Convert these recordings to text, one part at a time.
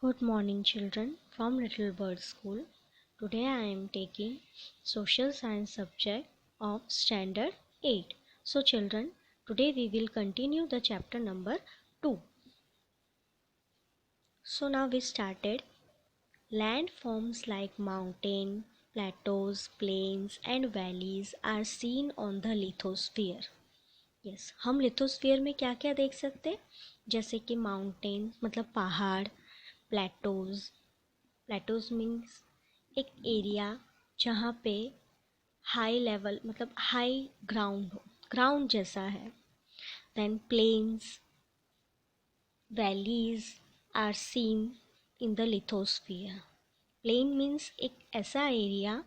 Good morning, children, from Little Bird School. Today I am taking Social Science subject of Standard 8. So, children, today we will continue the chapter number 2. So, now we started. Landforms like mountain, plateaus, plains, and valleys are seen on the lithosphere. Yes, हम lithosphere में क्या क्या देख सकते हैं, जैसे कि mountain मतलब पहाड़, प्लेटोज मीन्स एक एरिया जहाँ पे हाई लेवल मतलब हाई ग्राउंड हो, ग्राउंड जैसा है. Then plains, valleys are seen in the lithosphere. Plain means एक ऐसा एरिया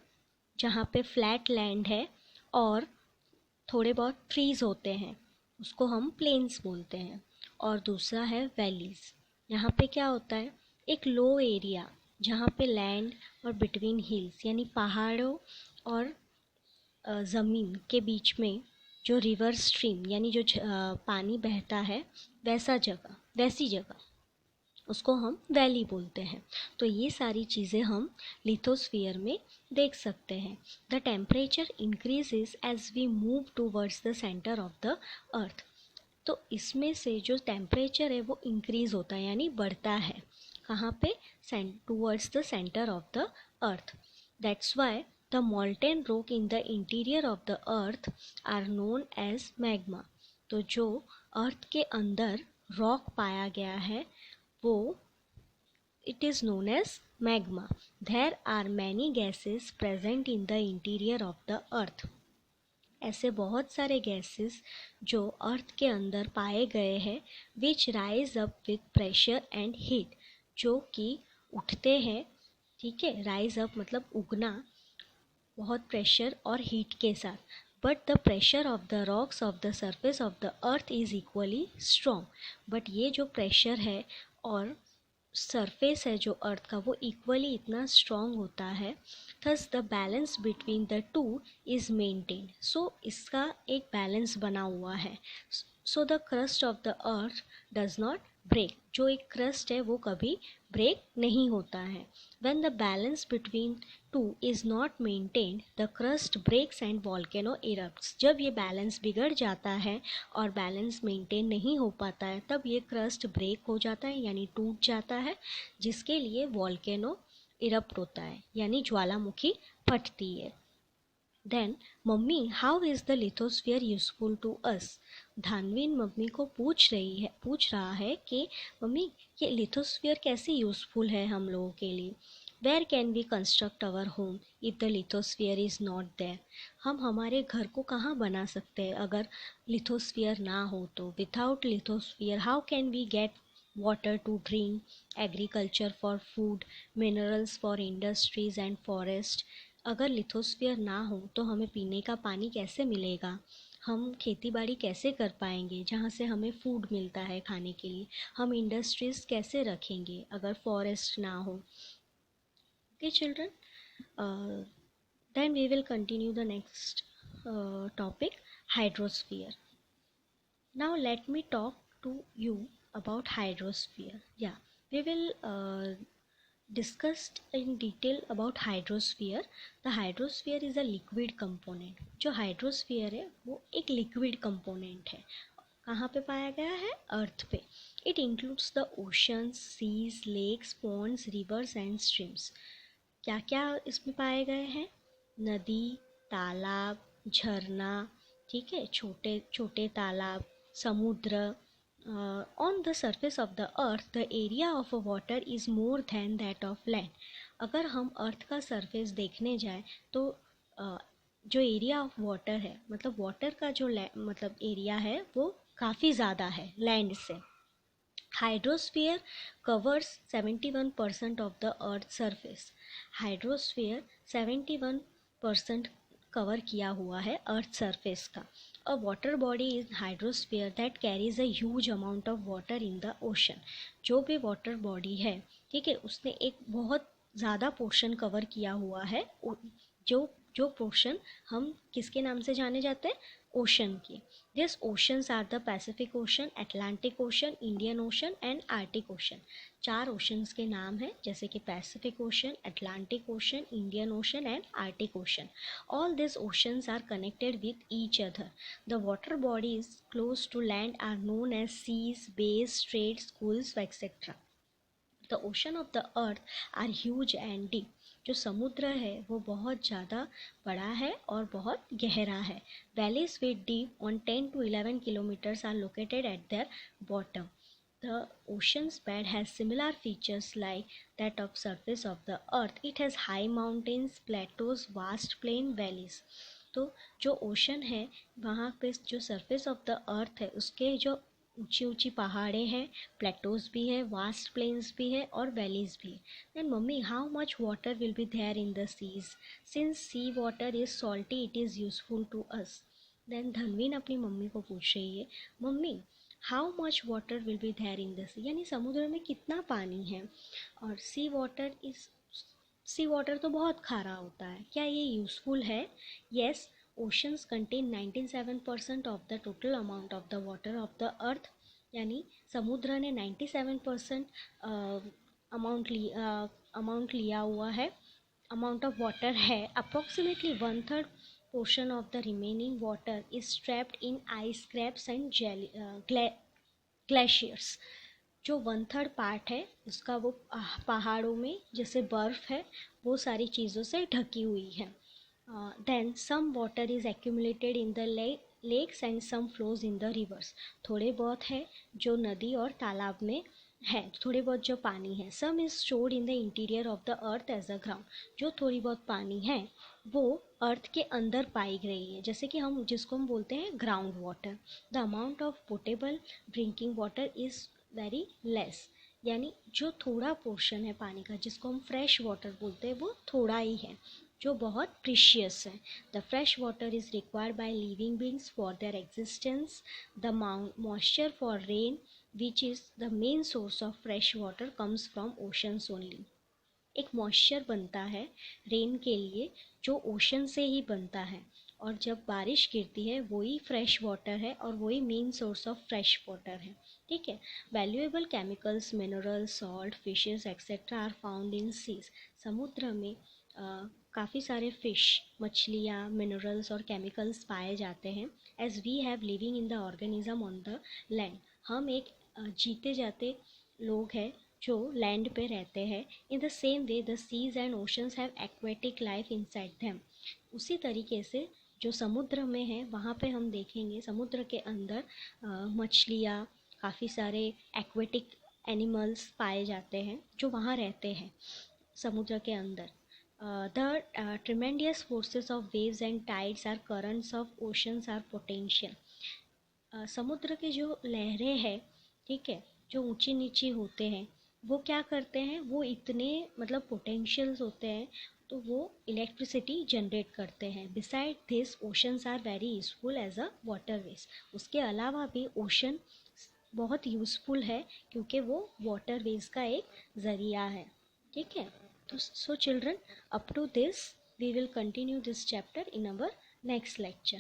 जहाँ पे फ्लैट लैंड है और थोड़े बहुत ट्रीज होते हैं, उसको हम प्लेन्स बोलते हैं. और दूसरा है वैलीज. यहाँ पे क्या होता है, एक लो एरिया जहाँ पे लैंड और बिटवीन हिल्स यानी पहाड़ों और ज़मीन के बीच में जो रिवर स्ट्रीम यानी जो पानी बहता है वैसी जगह उसको हम वैली बोलते हैं. तो ये सारी चीज़ें हम लिथोस्फीयर में देख सकते हैं. The temperature increases as we move towards the centre of the earth. तो इसमें से जो टेम्परेचर है वो इंक्रीज होता है यानी बढ़ता है. कहाँ पे? Towards the centre of the earth. That's why the molten rock in the interior of the earth are known as magma. तो जो अर्थ के अंदर रॉक पाया गया है वो it is known as magma. There are many gases present in the interior of the earth. ऐसे बहुत सारे गैसेस जो अर्थ के अंदर पाए गए हैं which rise up with pressure and heat, जो कि उठते हैं. ठीक है, राइज अप मतलब उगना बहुत प्रेशर और हीट के साथ. But the pressure of the rocks of the surface of the earth is equally strong. But ये जो प्रेशर है और सरफेस है जो अर्थ का वो इक्वली इतना स्ट्रॉन्ग होता है. Thus the balance between the two is maintained. So इसका एक बैलेंस बना हुआ है. So the crust of the earth does not break. जो एक क्रस्ट है वो कभी ब्रेक नहीं होता है. When the balance between two is not maintained, the crust breaks and volcano erupts. जब ये बैलेंस बिगड़ जाता है और बैलेंस मेंटेन नहीं हो पाता है तब ये क्रस्ट ब्रेक हो जाता है यानी टूट जाता है, जिसके लिए वॉल्केनो इरप्ट होता है यानी ज्वालामुखी फटती है. Then mummy how is the lithosphere useful to us. Dhanveen mummy को पूछ रहा है कि मम्मी ये लिथोस्फीयर कैसे यूजफुल है हम लोगों के लिए. Where can we construct our home if the lithosphere is not there. हम हमारे घर को कहाँ बना सकते हैं अगर लिथोस्फीयर ना हो तो. Without lithosphere how can we get water to drink, agriculture for food, minerals for industries and forest. अगर लिथोस्फीयर ना हो तो हमें पीने का पानी कैसे मिलेगा, हम खेती बाड़ी कैसे कर पाएंगे जहाँ से हमें फूड मिलता है खाने के लिए, हम इंडस्ट्रीज़ कैसे रखेंगे अगर फॉरेस्ट ना हो. Okay children, then we will continue the next topic, hydrosphere. Now let me talk to you about hydrosphere. Yeah, we will discuss in detail about hydrosphere. The hydrosphere is a liquid component. जो hydrosphere है वो एक liquid component है. कहाँ पे पाया गया है? अर्थ पे. It includes the oceans, seas, lakes, ponds, rivers and streams. क्या क्या इसमें पाए गए हैं? नदी, तालाब, झरना, ठीक है, छोटे छोटे तालाब, समुद्र. On the surface of the earth the area of water is more than that of land. अगर हम अर्थ का सरफेस देखने जाए तो जो एरिया ऑफ वाटर है मतलब वाटर का जो मतलब एरिया है वो काफ़ी ज़्यादा है लैंड से. Hydrosphere covers 71% of the earth surface. Hydrosphere 71% cover किया हुआ है अर्थ सरफेस का. A water body is hydrosphere that carries a huge amount of water in the ocean. जो भी वाटर बॉडी है, ठीक है, उसने एक बहुत ज़्यादा पोर्शन कवर किया हुआ है. जो पोर्शन हम किसके नाम से जाने जाते हैं? ओशन की। This oceans are the Pacific ocean, Atlantic ocean, Indian ocean and Arctic ocean. 4 oceans के नाम हैं, जैसे कि Pacific ocean, Atlantic ocean, Indian ocean and Arctic ocean. All this oceans are connected with each other. The water bodies close to land are known as seas, bays, straits, gulfs etcetera. The ocean of the earth are huge and deep. जो समुद्र है वो बहुत ज़्यादा बड़ा है और बहुत गहरा है। Valleys with deep on 10 to 11 kilometers are located at their bottom. The ocean's bed has similar features like that of surface of the earth. It has high mountains, plateaus, vast plain, valleys. तो जो ocean है वहाँ पे जो surface of the अर्थ है उसके जो ऊंची ऊंची पहाड़ें हैं, प्लेटोज भी है, वास्ट प्लेन्स भी है और वैलीज भी है। Then mummy, how much water will be there in the seas? Since sea water is salty it is useful to us. Then Dhanveen अपनी मम्मी को पूछ रही है, mummy how much water will be there in the sea, यानी समुद्र में कितना पानी है। और सी वाटर तो बहुत खारा होता है, क्या ये यूजफुल है? Yes, oceans contain 97% of the total amount of the water of the अर्थ। यानी समुद्र ने 97% अमाउंट लिया हुआ है, अमाउंट ऑफ वाटर है। Approximately 1/3 portion of the remaining water is trapped in ice caps and glaciers. जो 1/3 पार्ट है उसका वो पहाड़ों में जैसे बर्फ़ है वो सारी चीज़ों से ढकी हुई है। Then some water is accumulated in the lakes and some flows in the rivers. थोड़े बहुत है जो नदी और तालाब में है, थोड़े बहुत जो पानी है। Some is stored in the interior of the earth as a ground. जो थोड़ी बहुत पानी है वो अर्थ के अंदर पाई गई है, जैसे कि जिसको हम बोलते हैं ground water. The amount of potable drinking water is very less. यानी जो थोड़ा पोर्शन है पानी का जिसको हम फ्रेश वाटर बोलते हैं वो थोड़ा ही है, जो बहुत प्रीशियस है। The fresh water is required by living beings for their existence. The moisture for rain which is the main source of fresh water comes from oceans only. एक मॉइस्चर बनता है रेन के लिए जो ओशन से ही बनता है, और जब बारिश गिरती है वही फ्रेश वाटर है और वही main source of fresh water है। ठीक है। Valuable chemicals, minerals, salt, fishes etcetera are found in seas. समुद्र में काफ़ी सारे फ़िश, मछलियाँ, मिनरल्स और केमिकल्स पाए जाते हैं। As we have living in the organism on the land. हम एक जीते जाते लोग हैं जो लैंड पे रहते हैं। In the same way the seas and oceans have aquatic life inside them. उसी तरीके से जो समुद्र में है वहाँ पे हम देखेंगे समुद्र के अंदर मछलियाँ, काफ़ी सारे एक्वेटिक एनिमल्स पाए जाते हैं जो वहाँ रहते हैं समुद्र के अंदर। The tremendous forces of waves and tides are currents of oceans are potential। समुद्र के जो लहरें हैं, ठीक है, जो ऊंची नीची होते हैं वो क्या करते हैं, वो इतने मतलब पोटेंशियल्स होते हैं तो वो इलेक्ट्रिसिटी जनरेट करते हैं। Beside this oceans are very useful as a waterways. उसके अलावा भी ओशन बहुत यूज़फुल है क्योंकि वो वाटरवेज का एक ज़रिया है। ठीक है। So children, up to this we will continue this chapter in our next lecture.